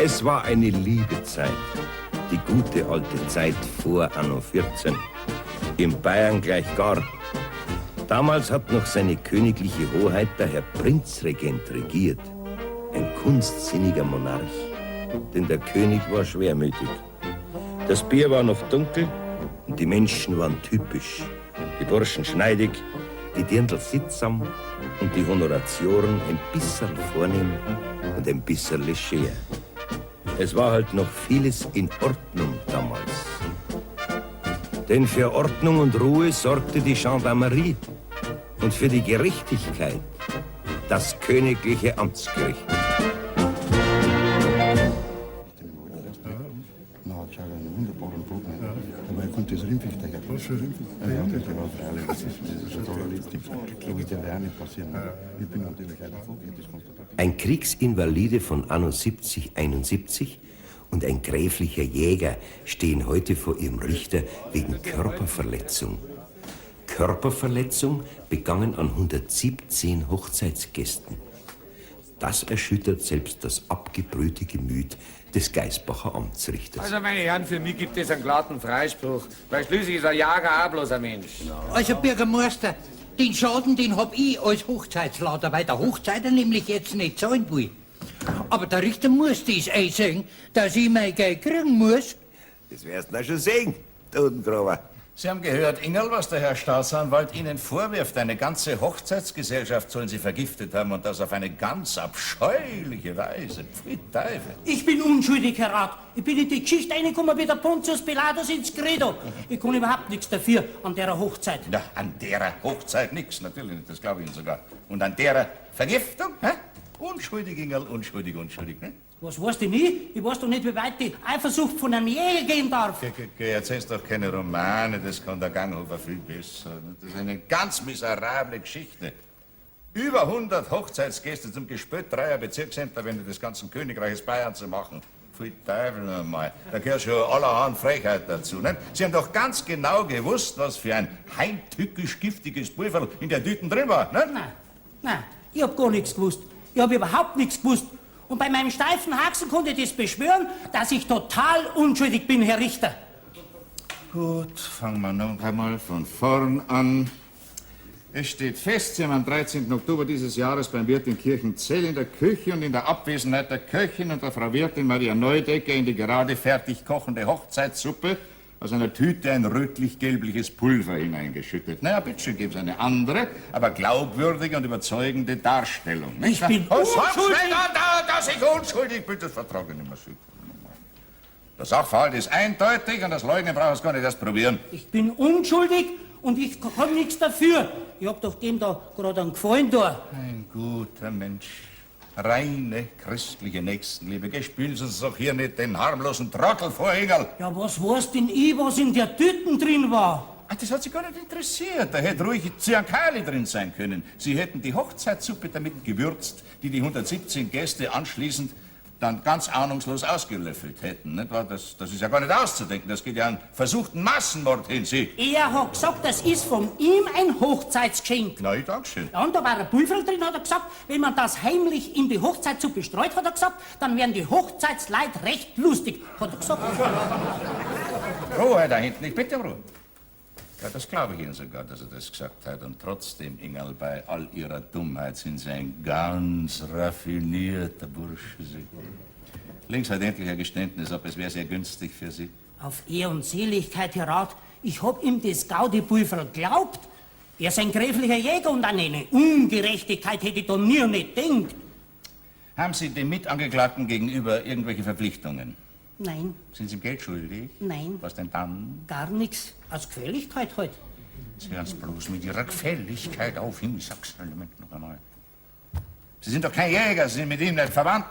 Es war eine liebe Zeit, die gute alte Zeit vor Anno 14. In Bayern gleich gar. Damals hat noch seine königliche Hoheit der Herr Prinzregent regiert. Ein kunstsinniger Monarch. Denn der König war schwermütig. Das Bier war noch dunkel und die Menschen waren typisch. Die Burschen schneidig, die Dirndl sittsam und die Honoratioren ein bisschen vornehm und ein bisschen leger. Es war halt noch vieles in Ordnung damals. Denn für Ordnung und Ruhe sorgte die Gendarmerie und für die Gerechtigkeit das königliche Amtsgericht. Das Rindviech, der was für Rindviech? Ja, das war freilich, das ist ein toller Liebling. So wird ja nicht passieren. Ich bin natürlich leider vorgehend, das kannst du da. Ein Kriegsinvalide von Anno 7071 und ein gräflicher Jäger stehen heute vor ihrem Richter wegen Körperverletzung. Körperverletzung begangen an 117 Hochzeitsgästen. Das erschüttert selbst das abgebrühte Gemüt des Geisbacher Amtsrichters. Also, meine Herren, für mich gibt es einen glatten Freispruch, weil schließlich ist ein Jager auch bloß ein Mensch. Also, Bürgermeister, den Schaden, den hab ich als Hochzeitslader, weil der Hochzeiter nämlich jetzt nicht zahlen will. Aber der Richter muss das einsehen, dass ich mein Geld kriegen muss. Das wirst du schon sehen, Totengraber. Sie haben gehört, Ingerl, was der Herr Staatsanwalt Ihnen vorwirft. Eine ganze Hochzeitsgesellschaft sollen Sie vergiftet haben und das auf eine ganz abscheuliche Weise. Pfui Teufel. Ich bin unschuldig, Herr Rat. Ich bin in die Geschichte reingekommen wie der Pontius Pilatus ins Credo. Ich kann überhaupt nichts dafür an der Hochzeit. Na, an derer Hochzeit nix, natürlich nicht, das glaube ich Ihnen sogar. Und an derer Vergiftung, hä? Unschuldig, Ingerl, unschuldig, ne? Was weißt du nicht? Ich weiß doch nicht, wie weit die Eifersucht von einem Jäger gehen darf. Erzählst doch keine Romane, das kann der Ganghofer viel besser. Das ist eine ganz miserable Geschichte. Über 100 Hochzeitsgäste zum Gespött dreier Bezirksämter, wenn des ganzen Königreiches Bayern zu machen. Pfui Teufel nochmal. Da gehört schon allerhand Frechheit dazu. Nicht? Sie haben doch ganz genau gewusst, was für ein heimtückisch giftiges Pulver in der Tüten drin war. Nicht? Nein, ich hab gar nichts gewusst. Ich hab überhaupt nichts gewusst. Und bei meinem steifen Haxen konnte ich das beschwören, dass ich total unschuldig bin, Herr Richter. Gut, fangen wir noch einmal von vorn an. Es steht fest, Sie haben am 13. Oktober dieses Jahres beim Wirt in Kirchenzell in der Küche und in der Abwesenheit der Köchin und der Frau Wirtin Maria Neudecker in die gerade fertig kochende Hochzeitssuppe aus einer Tüte ein rötlich-gelbliches Pulver hineingeschüttet. Naja, bitteschön, geben Sie eine andere, aber glaubwürdige und überzeugende Darstellung. Nicht? Ich bin unschuldig! Dass ich unschuldig bin, das vertrage ich nicht mehr so. Der Sachverhalt ist eindeutig und das Leugnen braucht es gar nicht erst probieren. Ich bin unschuldig und ich kann nichts dafür. Ich hab doch dem da gerade einen Gefallen da. Ein guter Mensch. Reine christliche Nächstenliebe. Spülen Sie uns doch hier nicht den harmlosen Trottel vor, Ingerl. Ja, was weiß denn ich, was in der Tüten drin war? Ach, das hat Sie gar nicht interessiert. Da hätte ruhig Cyankali drin sein können. Sie hätten die Hochzeitssuppe damit gewürzt, die 117 Gäste anschließend dann ganz ahnungslos ausgelöffelt hätten. Nicht wahr? Das ist ja gar nicht auszudenken. Das geht ja einen versuchten Massenmord hin, Sie. Er hat gesagt, das ist von ihm ein Hochzeitsgeschenk. Na, ich dankeschön. Ja, und da war ein Pulver drin, hat er gesagt. Wenn man das heimlich in die Hochzeitssuppe streut, hat er gesagt, dann werden die Hochzeitsleute recht lustig, hat er gesagt. Ruhe da hinten, ich bitte um Ruhe. Ja, das glaube ich Ihnen sogar, dass er das gesagt hat. Und trotzdem, Ingerl, bei all Ihrer Dummheit sind Sie ein ganz raffinierter Bursche. Sie. Links hat endlich ein Geständnis ab, es wäre sehr günstig für Sie. Auf Ehr und Seligkeit, Herr Rat, ich hab ihm das Gaudi-Pulver geglaubt. Er ist ein gräflicher Jäger und an eine Ungerechtigkeit hätte ich da nie und nicht gedacht. Haben Sie dem Mitangeklagten gegenüber irgendwelche Verpflichtungen? Nein. Sind Sie ihm Geld schuldig? Nein. Was denn dann? Gar nichts. Aus Gefälligkeit halt. Sie hören es bloß mit Ihrer Gefälligkeit auf. Ich sag's noch einmal. Sie sind doch kein Jäger, Sie sind mit ihm nicht verwandt.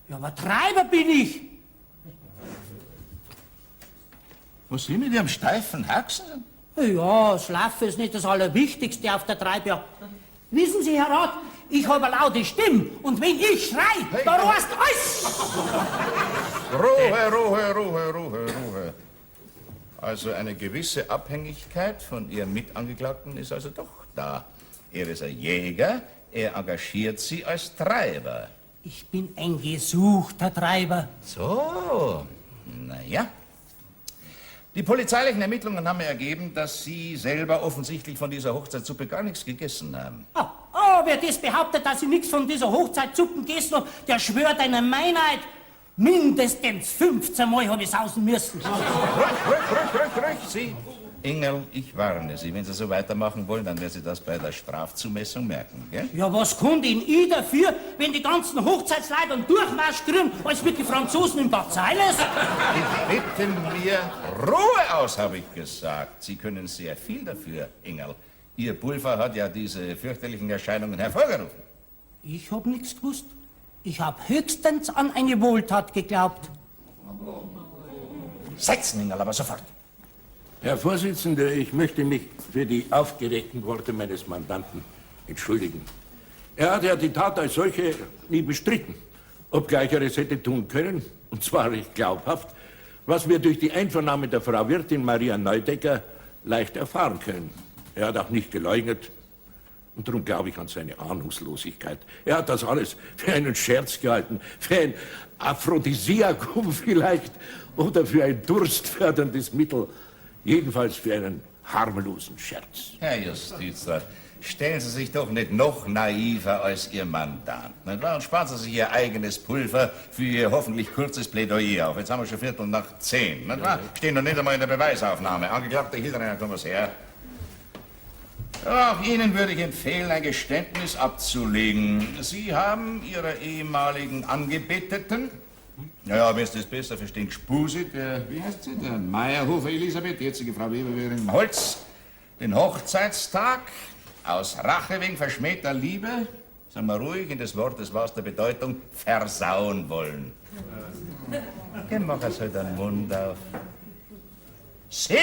Ja, aber Treiber bin ich. Was Sie mit Ihrem steifen Haxen sind? Ja, Schlafen ist nicht das Allerwichtigste auf der Treibjagd. Wissen Sie, Herr Rat, ich habe eine laute Stimme und wenn ich schrei, da rast alles. Ruhe. Also eine gewisse Abhängigkeit von Ihrem Mitangeklagten ist also doch da. Er ist ein Jäger, er engagiert Sie als Treiber. Ich bin ein gesuchter Treiber. So, naja. Die polizeilichen Ermittlungen haben ergeben, dass Sie selber offensichtlich von dieser Hochzeitssuppe gar nichts gegessen haben. Wer das behauptet, dass ich nichts von dieser Hochzeitssuppen gegessen habe, der schwört eine Meinheit. Mindestens 15 Mal habe ich sausen müssen. Ruhig, Sie. Engel, ich warne Sie, wenn Sie so weitermachen wollen, dann werden Sie das bei der Strafzumessung merken, gell? Ja, was kann denn ich dafür, wenn die ganzen Hochzeitsleute einen Durchmarsch kriegen, als mit den Franzosen im Bad Seiles? Ich bitte mir Ruhe aus, habe ich gesagt. Sie können sehr viel dafür, Engel. Ihr Pulver hat ja diese fürchterlichen Erscheinungen hervorgerufen. Ich hab nichts gewusst. Ich hab höchstens an eine Wohltat geglaubt. Setzen, Engel, aber sofort. Herr Vorsitzender, ich möchte mich für die aufgeregten Worte meines Mandanten entschuldigen. Er hat ja die Tat als solche nie bestritten, obgleich er es hätte tun können, und zwar recht glaubhaft, was wir durch die Einvernahme der Frau Wirtin Maria Neudecker leicht erfahren können. Er hat auch nicht geleugnet, und darum glaube ich an seine Ahnungslosigkeit. Er hat das alles für einen Scherz gehalten, für ein Aphrodisiakum vielleicht, oder für ein durstförderndes Mittel. Jedenfalls für einen harmlosen Scherz. Herr Justizrat, stellen Sie sich doch nicht noch naiver als Ihr Mandant, nicht wahr? Und sparen Sie sich Ihr eigenes Pulver für Ihr hoffentlich kurzes Plädoyer auf. Jetzt haben wir schon 10:15, nicht wahr? Stehen noch nicht einmal in der Beweisaufnahme. Angeklagter Hildereiner, kommen Sie her. Auch Ihnen würde ich empfehlen, ein Geständnis abzulegen. Sie haben Ihrer ehemaligen Angebeteten, naja, wenn Sie das besser verstehen, Gspusi, wie heißt sie, der Meierhofer Elisabeth, die jetzige Frau Weberwerin Holz, den Hochzeitstag aus Rache wegen verschmähter Liebe, sagen wir ruhig, in des Wortes was der Bedeutung, versauen wollen. Geh, mach halt den Mund auf. Sie!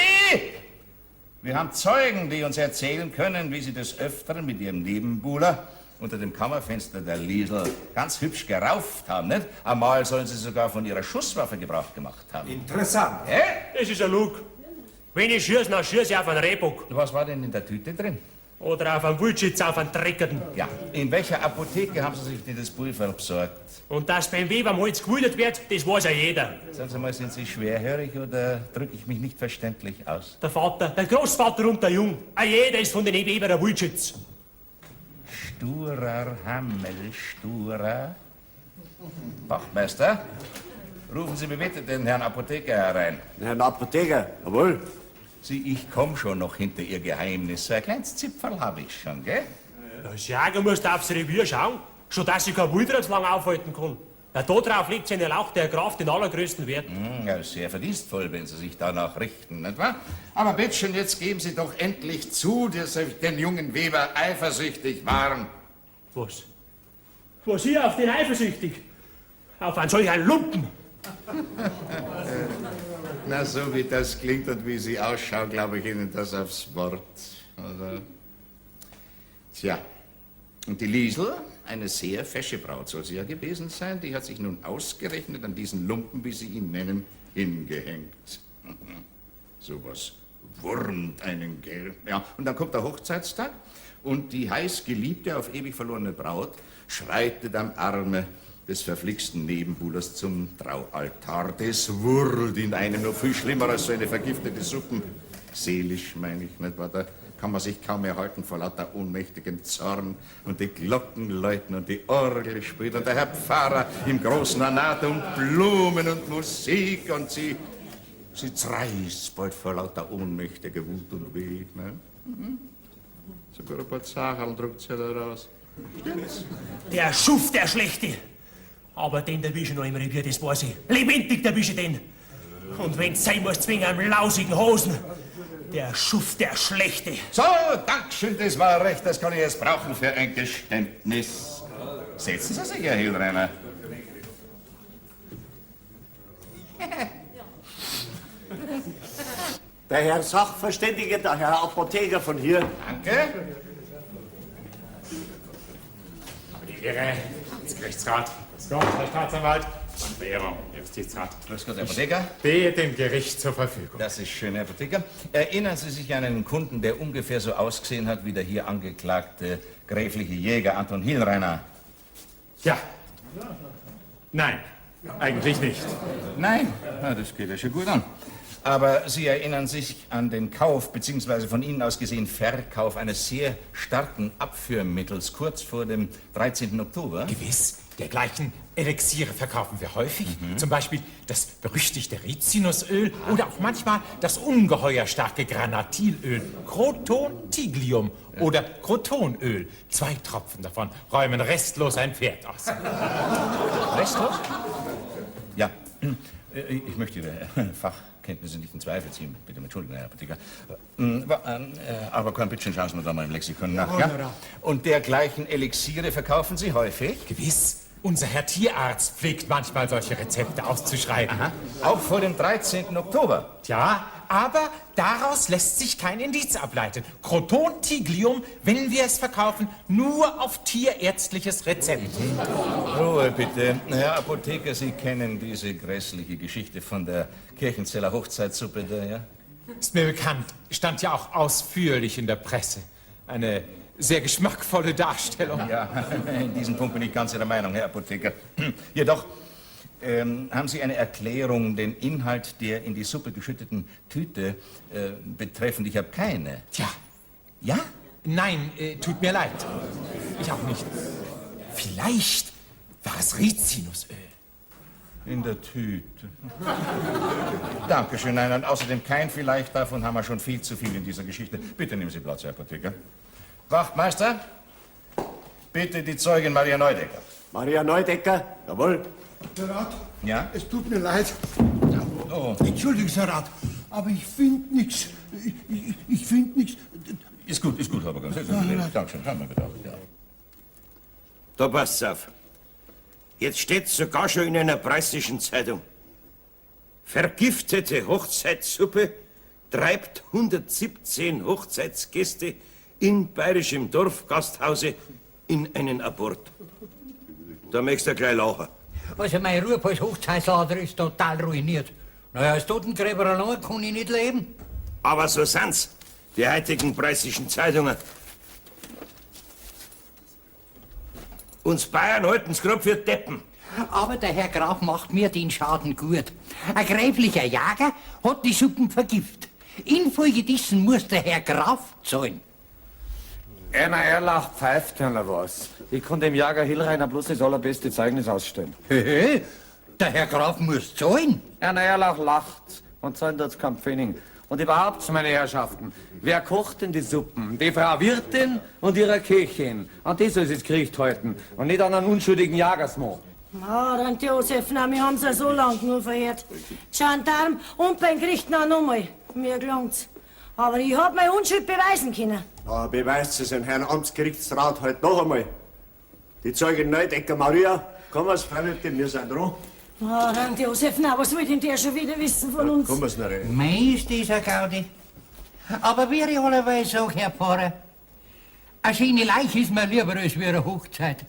Wir haben Zeugen, die uns erzählen können, wie Sie des Öfteren mit Ihrem Nebenbuhler unter dem Kammerfenster der Liesel ganz hübsch gerauft haben, nicht? Einmal sollen Sie sogar von Ihrer Schusswaffe Gebrauch gemacht haben. Interessant. Hä? Das ist ein Lug. Wenn ich schieße, dann schieße ich auf einen Rehbock. Was war denn in der Tüte drin? Oder auf einen Wildschütz, auf einen Dreckerten. Ja, in welcher Apotheke haben Sie sich denn das Pulver besorgt? Und dass beim Weber am Hals gewildert wird, das weiß ja jeder. Sagen Sie mal, sind Sie schwerhörig oder drücke ich mich nicht verständlich aus? Der Vater, der Großvater und der Jung. Jeder ist von den Weber ein Wildschütz. Sturer Hammel, Sturer. Wachtmeister, rufen Sie mir bitte den Herrn Apotheker herein. Herrn Apotheker, jawohl. Sie, ich komme schon noch hinter Ihr Geheimnis. So ein kleines Zipferl habe ich schon, gell? Als Jäger musst du aufs Revier schauen. Schon dass ich kein Wilderer zu lang aufhalten kann. Da drauf lebt seine Lauch, der Graf den allergrößten Wert. Ja, sehr verdienstvoll, wenn Sie sich danach richten, nicht wahr? Aber bittschön, jetzt geben Sie doch endlich zu, dass Sie den jungen Weber eifersüchtig waren. Was? Was hier auf den eifersüchtig? Auf einen solchen Lumpen? Na, so wie das klingt und wie Sie ausschauen, glaube ich Ihnen das aufs Wort. Oder? Tja, und die Liesel, eine sehr fesche Braut soll sie ja gewesen sein, die hat sich nun ausgerechnet an diesen Lumpen, wie Sie ihn nennen, hingehängt. Sowas wurmt einen, gell? Ja, und dann kommt der Hochzeitstag und die heiß geliebte, auf ewig verlorene Braut schreitet am Arme des verflixten Nebenbuhlers zum Traualtar. Das wurlt in einem noch viel schlimmer als so eine vergiftete Suppen. Seelisch, meine ich, nicht wahr? Da kann man sich kaum mehr halten vor lauter ohnmächtigen Zorn. Und die Glocken läuten und die Orgel spielt und der Herr Pfarrer im großen Ornat und Blumen und Musik und sie zerreißt bald vor lauter ohnmächtiger Wut und Weh. Ne? Sogar ein paar Zacherl druckt sie da raus. Stimmt's? Der Schuft, der Schlechte. Aber den erwische ich noch im Revier, das weiß ich. Lebendig erwische ich den. Und wenn's sein muss, zwingen am lausigen Hosen. Der Schuft, der Schlechte. So, Dankeschön, das war recht. Das kann ich jetzt brauchen für ein Geständnis. Setzen Sie sich, Herr Hildereiner. Der Herr Sachverständige, der Herr Apotheker von hier. Danke. Die Ehre, Gerichtsrat, Herr Staatsanwalt, Mann Verehrung, Justizrat. Grüß Gott, Herr Apotheker. Stehe dem Gericht zur Verfügung. Das ist schön, Herr Apotheker. Erinnern Sie sich an einen Kunden, der ungefähr so ausgesehen hat wie der hier angeklagte gräfliche Jäger Anton Hildereiner? Ja, Nein, eigentlich nicht. Nein, na, das geht ja schon gut an. Aber Sie erinnern sich an den Kauf, beziehungsweise von Ihnen aus gesehen Verkauf eines sehr starken Abführmittels kurz vor dem 13. Oktober? Gewiss, dergleichen Elixiere verkaufen wir häufig. Zum Beispiel das berüchtigte Rizinusöl oder auch manchmal das ungeheuer starke Granatilöl, Croton-Tiglium oder Crotonöl. 2 Tropfen davon räumen restlos ein Pferd aus. Restlos? Ja, ich möchte Ihre Fachkenntnisse nicht in Zweifel ziehen. Bitte entschuldigen, Herr Apotheker. Aber komm, bitte schön, schauen Sie mir da mal im Lexikon nach. Ja? Und dergleichen Elixiere verkaufen Sie häufig? Gewiss. Unser Herr Tierarzt pflegt manchmal solche Rezepte auszuschreiben. Aha. Auch vor dem 13. Oktober? Ja, aber daraus lässt sich kein Indiz ableiten. Croton-Tiglium, wenn wir es verkaufen, nur auf tierärztliches Rezept. Ruhe bitte. Herr Apotheker, Sie kennen diese grässliche Geschichte von der Kirchenzeller Hochzeitssuppe da, ja? Ist mir bekannt. Stand ja auch ausführlich in der Presse. Eine sehr geschmackvolle Darstellung. Ja, in diesem Punkt bin ich ganz Ihrer Meinung, Herr Apotheker. Jedoch, haben Sie eine Erklärung, den Inhalt der in die Suppe geschütteten Tüte betreffend? Ich habe keine. Tja. Ja? Nein, tut mir leid. Ich auch nicht. Vielleicht war es Rizinusöl. In der Tüte. Dankeschön, nein, und außerdem kein Vielleicht, davon haben wir schon viel zu viel in dieser Geschichte. Bitte nehmen Sie Platz, Herr Apotheker. Wachtmeister, bitte die Zeugin Maria Neudecker. Maria Neudecker, jawohl. Der Rat, Ja? es tut mir leid. Oh. Entschuldigen Sie, Herr Rat, aber ich finde nichts. Ich finde nichts. Ist gut, Herr Burger. Dankeschön, schauen wir bitte auf. Ja. Da passt's auf. Jetzt steht's sogar schon in einer preußischen Zeitung. Vergiftete Hochzeitssuppe treibt 117 Hochzeitsgäste in bayerischem Dorfgasthause in einen Abort. Da möchtest du gleich lachen. Also mein Ruf als Hochzeitslader ist total ruiniert. Naja, als Totengräber allein kann ich nicht leben. Aber so sind's, die heutigen preußischen Zeitungen. Uns Bayern halten's grad für Deppen. Aber der Herr Graf macht mir den Schaden gut. Ein gräflicher Jäger hat die Suppen vergiftet. Infolgedessen muss der Herr Graf zahlen. Einer Erlach pfeift keiner was. Ich kann dem Jager Hillreiner bloß das allerbeste Zeugnis ausstellen. Hey, der Herr Graf muss zahlen. Einer Erlach lacht und zahlt dort kein Pfennig. Und überhaupt, meine Herrschaften, wer kocht denn die Suppen? Die Frau Wirtin und ihre Köchin. An die soll sich das Gericht halten und nicht an einen unschuldigen Jagersmann. Tante Josef, na, wir haben's ja so lang nur verhört. Gendarm und beim Gericht noch einmal. Mir gelangt's. Aber ich hab meine Unschuld beweisen können. Ja, beweist es dem Herrn Amtsgerichtsrat halt noch einmal. Die Zeugin Neudecker Maria, komm was, Frau Wirtin, wir sind dran. Tante Josef, na, was will denn der schon wieder wissen von uns? Komm was noch rein. Mei ist dieser Gaudi. Aber wie ich allerweil sag, Herr Pfarrer, eine schöne Leiche ist mir lieber als wie eine Hochzeit.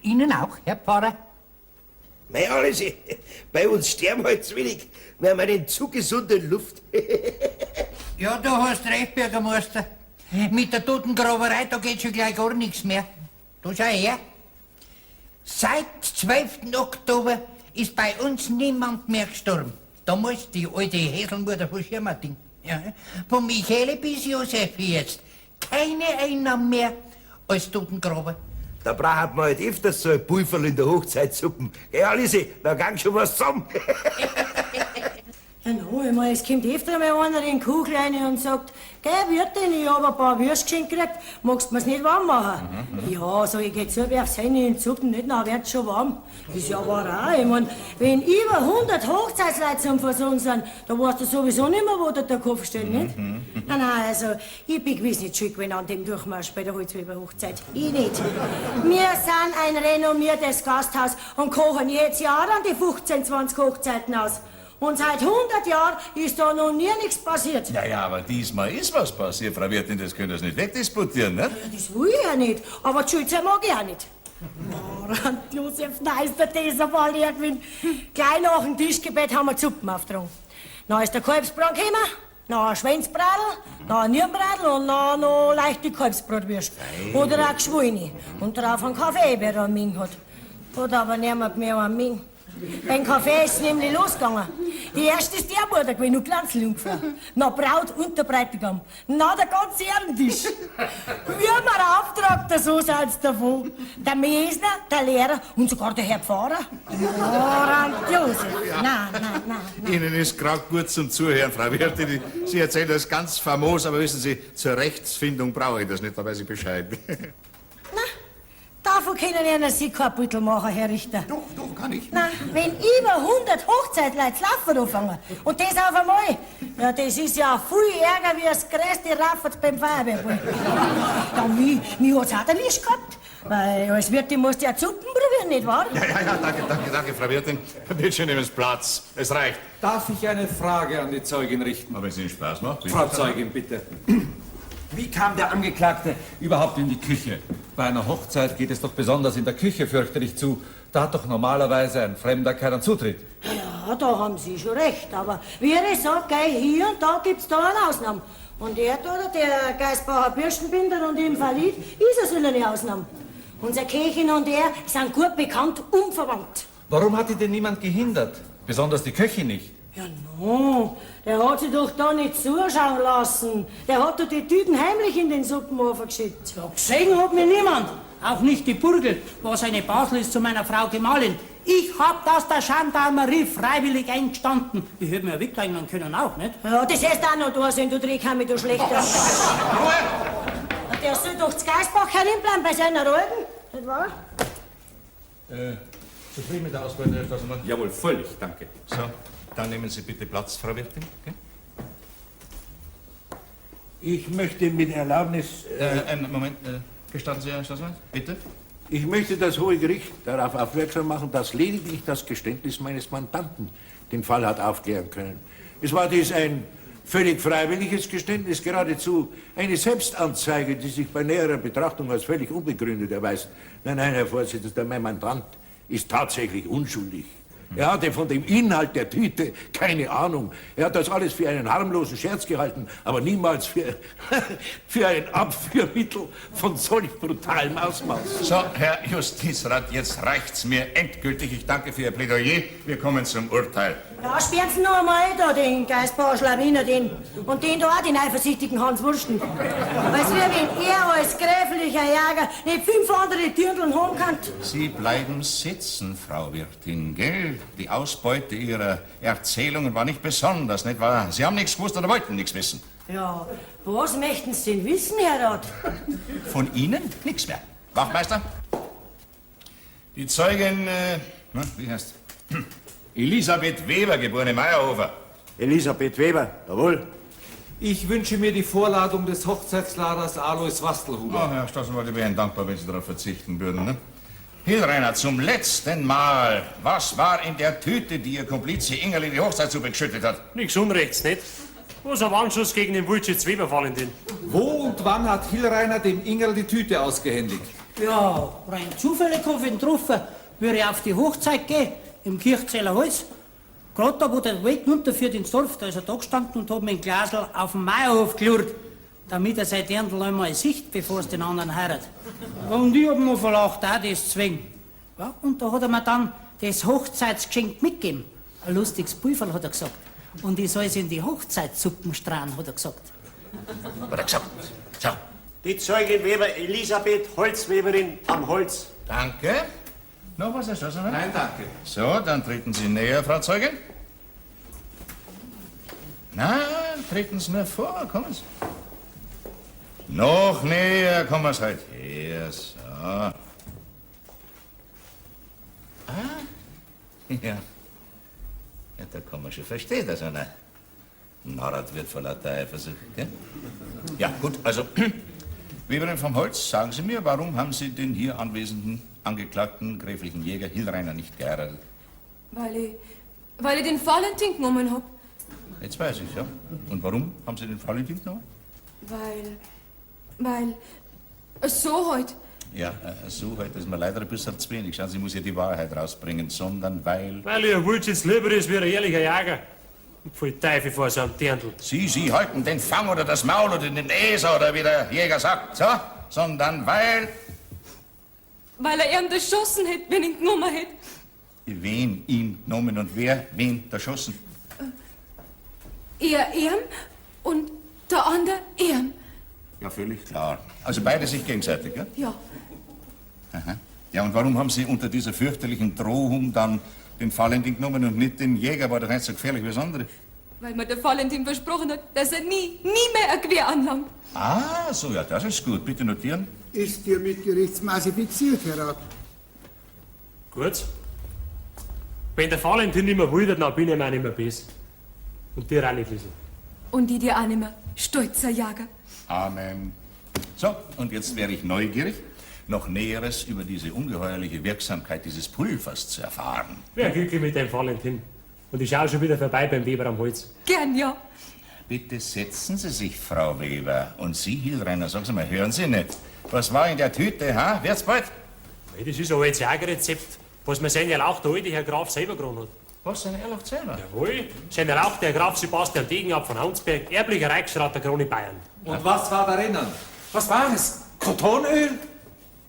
Ihnen auch, Herr Pfarrer? Mei, alles, bei uns sterben halt zu wenig. Wir haben einen zu gesunden Luft. Ja, du hast recht, Bürgermeister. Mit der Totengraberei, da geht schon gleich gar nichts mehr. Du schau her. Seit 12. Oktober ist bei uns niemand mehr gestorben. Damals die alte Häselmutter von Schirmating. Ja. Von Michele bis Josef jetzt. Keine Einnahmen mehr als Totengraber. Da braucht man halt öfters so ein Pulverl in der Hochzeitssuppen. Geh, Alice, da gang schon was zusammen. Ja, no, ich mein, es kommt öfter mal einer in die Kugel rein und sagt, geh, Wirtin, ich hab ein paar Würstchen gekriegt, magst du mir's nicht warm machen? Ja, so ich geh zu, werf's rein in die Suppen, nicht, dann wird's schon warm. Ist ja wahr auch, ich mein, wenn über 100 Hochzeitsleute zum Versuchen sind, da weißt du sowieso nicht mehr, wo dir der Kopf steht, nicht? Nein, also, ich bin gewiss nicht schuld gewesen an dem Durchmarsch bei der Holzweber-Hochzeit. Ich nicht. Wir sind ein renommiertes Gasthaus und kochen jetzt Jahr an die 15, 20 Hochzeiten aus. Und seit 100 Jahren ist da noch nie nichts passiert. Ja, aber diesmal ist was passiert, Frau Wirtin, das können Sie nicht wegdisputieren, ne? Ja, das will ich ja nicht, aber die Schulze mag ich auch nicht. Oh, Josef, nein, ist der dieser Fall irgendwie. Gleich nach dem Tischgebet haben wir die Suppen aufgetragen. Dann ist der Kalbsbraten gekommen, dann ein Schwänzbradl, dann ein Nürnbradl und dann noch leichte Kalbsbratwürste. Oder auch Geschwollene. Und drauf ein Kaffee, wer da einen Ming hat. Hat aber niemand mehr an mich. Beim Kaffee ist es nämlich losgegangen. Die erste ist der Mutter gewesen, nur Glanzjungfrau. Na Braut und der Bräutigam. Na der ganze Ehrentisch. Wie man Auftragter, so seid's davon. Der Mesner, der Lehrer und sogar der Herr Pfarrer. Grandios. Nein. Ihnen ist gerade gut zum Zuhören, Frau Wirtin. Sie erzählen das ganz famos, aber wissen Sie, zur Rechtsfindung brauche ich das nicht, da weiß ich Bescheid. Davon können Ihnen Sie kein Büttel machen, Herr Richter. Doch, kann ich. Nein, wenn über 100 Hochzeitleute laufen anfangen und das auf einmal, ja, das ist ja viel ärger wie das größte Raffert beim Feuerwehrball. Ja, mich hat's auch erwischt gehabt, weil als Wirtin musst du ja Suppen probieren, nicht wahr? Ja, danke, Frau Wirtin. Bitte schön, nehmen Sie Platz. Es reicht. Darf ich eine Frage an die Zeugin richten? Aber wenn es Ihnen Spaß macht. Frau Zeugin, bitte. Wie kam der Angeklagte überhaupt in die Küche? Bei einer Hochzeit geht es doch besonders in der Küche fürchterlich zu. Da hat doch normalerweise ein Fremder keinen Zutritt. Ja, da haben Sie schon recht, aber wie ich sag, gell, hier und da gibt's da eine Ausnahme. Und er oder der Geisbauer Bürstenbinder und im Verlied ist es eine Ausnahme. Unser Köchin und er sind gut bekannt, unverwandt. Warum hat ihn denn niemand gehindert? Besonders die Köchin nicht. Ja, no, der hat sich doch da nicht zuschauen lassen. Der hat doch die Tüten heimlich in den Suppenofen geschickt. Ja, gesehen hat mir niemand. Auch nicht die Burgel, was eine Basel ist zu meiner Frau Gemahlin. Ich hab aus der Gendarmerie freiwillig eingestanden. Ich hätte mir wegleiten können auch, nicht? Ja, das heißt auch noch da sein, du Dreckhammer, du Schlechter. Der soll doch zu Geisbach hinbleiben bei seiner Rollen, nicht wahr? Zufrieden mit der Ausbeute, Herr Staatsanwalt? Jawohl, völlig, danke. So, dann nehmen Sie bitte Platz, Frau Wirtin. Okay? Ich möchte mit Erlaubnis... Einen Moment, gestatten Sie, Herr Staatsanwalt? Bitte? Ich möchte das Hohe Gericht darauf aufmerksam machen, dass lediglich das Geständnis meines Mandanten den Fall hat aufklären können. Es war dies ein völlig freiwilliges Geständnis, geradezu eine Selbstanzeige, die sich bei näherer Betrachtung als völlig unbegründet erweist. Nein, Herr Vorsitzender, mein Mandant ist tatsächlich unschuldig. Er hatte von dem Inhalt der Tüte keine Ahnung. Er hat das alles für einen harmlosen Scherz gehalten, aber niemals für ein Abführmittel von solch brutalem Ausmaß. So, Herr Justizrat, jetzt reicht's mir endgültig. Ich danke für Ihr Plädoyer. Wir kommen zum Urteil. Ja, sperren Sie noch einmal da den Geisbauer Schlawiner, den. Und den da auch, den eifersüchtigen Hans Wursten. Weißt du, wenn er als gräflicher Jäger nicht 5 andere Türdeln haben kann. Sie bleiben sitzen, Frau Wirtin, gell? Die Ausbeute Ihrer Erzählungen war nicht besonders, nicht wahr? Sie haben nichts gewusst oder wollten nichts wissen. Ja, was möchten Sie denn wissen, Herr Rat? Von Ihnen nichts mehr. Wachtmeister? Die Zeugin, wie heißt? Elisabeth Weber, geborene Meyerhofer. Elisabeth Weber, jawohl. Ich wünsche mir die Vorladung des Hochzeitsladers Alois Wastelhuber. Oh, Herr Staatsanwalt, ich wäre Ihnen dankbar, wenn Sie darauf verzichten würden, ne? Hilreiner, zum letzten Mal. Was war in der Tüte, die Ihr Komplize Ingerl in die Hochzeitssuppe geschüttet hat? Nichts Unrechts, nicht? Was ein Warnschuss gegen den Wulschitz Weber, Valentin. Wo und wann hat Hillreiner dem Ingerl die Tüte ausgehändigt? Ja, rein zufällig habe ich ihn getroffen. Würde ich auf die Hochzeit gehen, im Kirchzeller Hals. Gerade da, wo der Weg runterführt ins Dorf, da ist er da gestanden und hat mir ein Glasl auf den Meierhof gelurrt, damit er sein Dirndl einmal sieht, bevor es den anderen heiratet. Und ich hab mir verlacht, auch das zwingen. Ja, und da hat er mir dann das Hochzeitsgeschenk mitgegeben. Ein lustiges Pulverl, hat er gesagt. Und ich soll es in die Hochzeitssuppen strahlen, hat er gesagt. Hat er gesagt. So. Die Zeugin Weber Elisabeth Holzweberin am Holz. Danke. Noch was, Herr Staatsanwalt? Nein, danke. So, dann treten Sie näher, Frau Zeugin. Na, treten Sie nur vor, kommen Sie. Noch näher, kommen Sie halt her, so. Ah, ja. Ja, da kann man schon verstehen, dass einer narrt wird vor lauter Eifersucht, gell? Ja, gut, also, Weberin vom Holz, sagen Sie mir, warum haben Sie den hier anwesenden angeklagten gräflichen Jäger Hillreiner nicht geheiratet? Weil ich den Valentin genommen hab. Jetzt weiß ich, ja. Und warum haben Sie den Valentin genommen? Weil so halt. Ja, so halt, ist mir leider ein bisschen zu wenig. Schauen Sie, ich muss ja die Wahrheit rausbringen, sondern weil... Weil ihr Wulschitz lieber ist wie ein ehrlicher Jäger. Und voll Teufel vor seinem Dirndl. Sie halten den Fang oder das Maul oder den Eser oder wie der Jäger sagt, so? Sondern weil... Weil er ihm erschossen hätte, wenn ihn genommen hätte. Wen ihn genommen und wer wen erschossen? Er ihm und der andere ihm. Ja, völlig klar. Also beide sich gegenseitig, ja? Ja. Aha. Ja, und warum haben Sie unter dieser fürchterlichen Drohung dann den Fallenden genommen und nicht den Jäger? War doch nicht so gefährlich wie das andere. Weil mir der Valentin versprochen hat, dass er nie mehr ein Gewehr anlangt. Ah, so, ja, das ist gut. Bitte notieren. Ist dir mit Gerichtsmaße fixiert, Herr Rat? Gut. Wenn der Valentin nicht mehr will, dann bin ich mir auch nicht mehr besser. Und dir auch nicht, Liesl. Und ich dir auch nicht mehr. Stolzer Jager. Amen. So, und jetzt wäre ich neugierig, noch Näheres über diese ungeheuerliche Wirksamkeit dieses Pulvers zu erfahren. Ja, glücklich mit dem Valentin. Und ich schaue schon wieder vorbei beim Weber am Holz. Gern, ja. Bitte setzen Sie sich, Frau Weber. Und Sie, Hilreiner, sagen Sie mal, hören Sie nicht. Was war in der Tüte, ha? Wird's bald? Hey, das ist ein altes Jägerrezept, was mir sein Erlauch der alte Herr Graf selber gegründet hat. Was, sein Erlauch selber? Jawohl, sein Erlauch der Graf Sebastian Degenab von Haunsberg, erblicher Reichsrat der Krone Bayern. Und was war darinnen? Was war es? Kotonöl?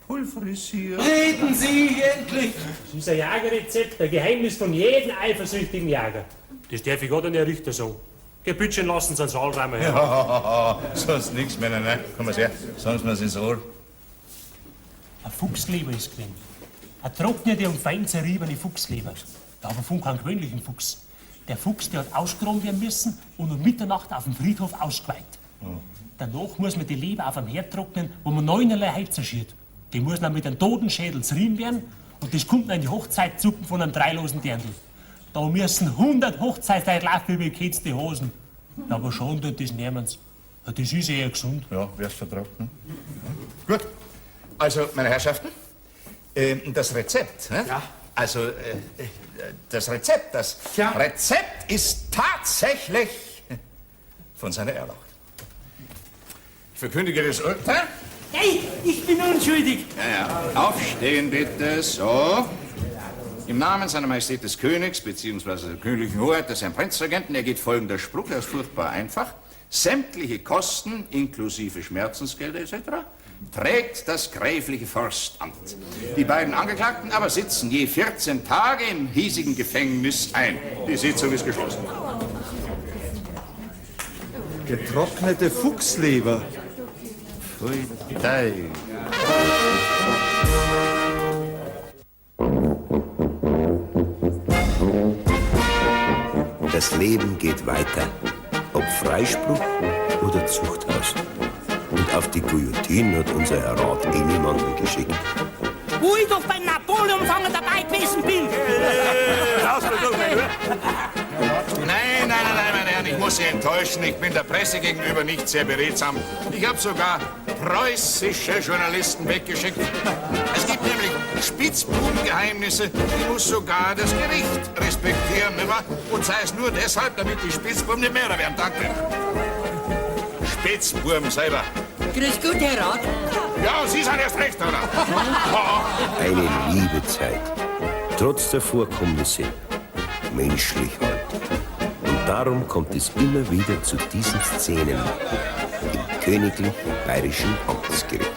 Pulverisiert. Reden Sie endlich! Das ist ein Jägerrezept, ein Geheimnis von jedem eifersüchtigen Jäger. Das darf ich gerade nicht Richter sagen. Gebütschen lassen Sie ans Allräumen her. Ja, sonst nichts mehr, ne? Komm mal her, sagen Sie mir's ins Ohr. Ein Fuchsleber ist gewesen. Eine trocknete und fein zerriebene Fuchsleber. Aber von keinem gewöhnlichen Fuchs. Der Fuchs, der hat ausgegraben werden müssen und um Mitternacht auf dem Friedhof ausgeweiht. Danach muss man die Leber auf einem Herd trocknen, wo man 9 Heizer schürt. Die muss dann mit einem Totenschädel zerrieben werden und das kommt dann in die Hochzeitssuppen von einem dreilosen Dirndl. Da müssen 100 Hochzeitsleute laufen über gekitzte Hosen. Ja, aber schon tut das niemand. Ja, das ist eher gesund. Ja, wär's vertraut, ne? Gut. Also, meine Herrschaften, das Rezept, ne? Ja. Also, das Rezept, Rezept ist tatsächlich von seiner Erlauch. Ich verkündige das Urteil. Hey, ich bin unschuldig. Ja. Aufstehen bitte, so. Im Namen seiner Majestät des Königs, beziehungsweise der königlichen Hoheit des Herrn Prinzregenten, ergeht folgender Spruch, er ist furchtbar einfach. Sämtliche Kosten, inklusive Schmerzensgelder etc., trägt das gräfliche Forstamt. Die beiden Angeklagten aber sitzen je 14 Tage im hiesigen Gefängnis ein. Die Sitzung ist geschlossen. Getrocknete Fuchsleber. Pfui Dei. Das Leben geht weiter, ob Freispruch oder Zuchthaus. Und auf die Guillotine hat unser Herr Rat niemanden geschickt. Wo ich doch beim Napoleonfanger dabei gewesen bin. Nein, meine Herren, ich muss Sie enttäuschen. Ich bin der Presse gegenüber nicht sehr beredsam. Ich habe sogar preußische Journalisten weggeschickt. Es gibt nämlich Spitzbubengeheimnisse, die muss sogar das Gericht respektieren, nicht wahr? Und sei es nur deshalb, damit die Spitzbuben nicht mehr werden. Danke. Spitzbuben selber. Grüß Gott, Herr Rat. Ja, Sie sind erst recht, oder? Eine liebe Zeit, trotz der Vorkommnisse, menschlich halt. Und darum kommt es immer wieder zu diesen Szenen im königlich bayerischen Amtsgericht.